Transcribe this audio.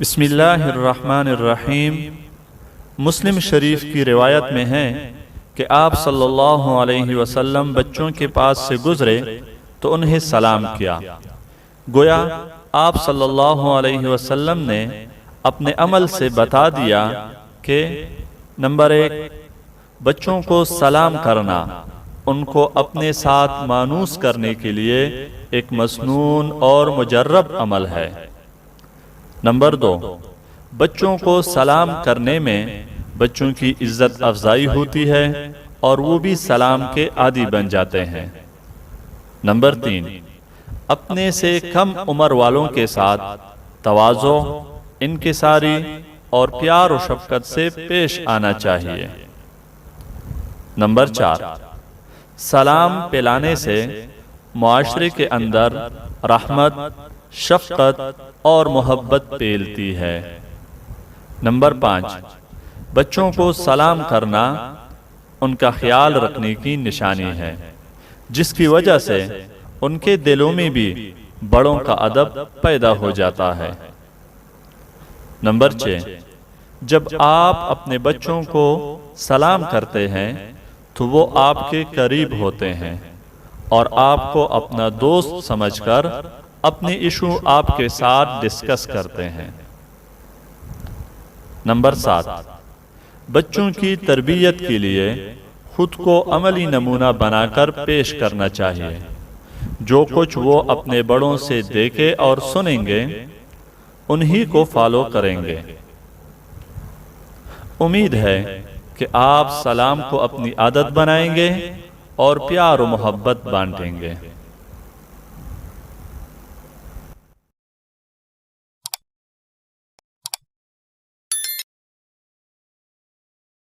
بسم اللہ الرحمن الرحیم۔ مسلم شریف کی روایت میں ہے کہ آپ صلی اللہ علیہ وسلم بچوں کے پاس سے گزرے تو انہیں سلام کیا۔ گویا آپ صلی اللہ علیہ وسلم نے اپنے عمل سے بتا دیا کہ نمبر 1، بچوں کو سلام کرنا ان کو اپنے ساتھ مانوس کرنے کے لیے ایک مسنون اور مجرب عمل ہے۔ نمبر 2، بچوں کو سلام کرنے میں بچوں کی عزت افزائی ہوتی ہے اور وہ بھی سلام کے عادی بن جاتے ہیں۔ نمبر 3، اپنے سے کم عمر والوں کے ساتھ تواضع، انکساری اور پیار و شفقت سے پیش آنا چاہیے۔ نمبر 4، سلام پلانے سے معاشرے کے اندر رحمت، شفقت اور محبت پھیلتی ہے۔ نمبر 5، بچوں کو سلام کرنا ان کا خیال رکھنے کی نشانی ہے، جس کی وجہ سے ان کے دلوں میں بھی بڑوں کا ادب پیدا ہو جاتا ہے۔ نمبر 6، جب آپ اپنے بچوں کو سلام کرتے ہیں تو وہ آپ کے قریب ہوتے ہیں اور آپ کو اپنا دوست سمجھ کر اپنی ایشو آپ کے ساتھ ڈسکس کرتے ہیں۔ نمبر 7، بچوں کی تربیت کے لیے خود کو عملی نمونہ بنا کر پیش کرنا چاہیے۔ جو کچھ وہ اپنے بڑوں سے دیکھے اور سنیں گے انہی کو فالو کریں گے۔ امید ہے کہ آپ سلام کو اپنی عادت بنائیں گے اور پیار و محبت بانٹیں گے۔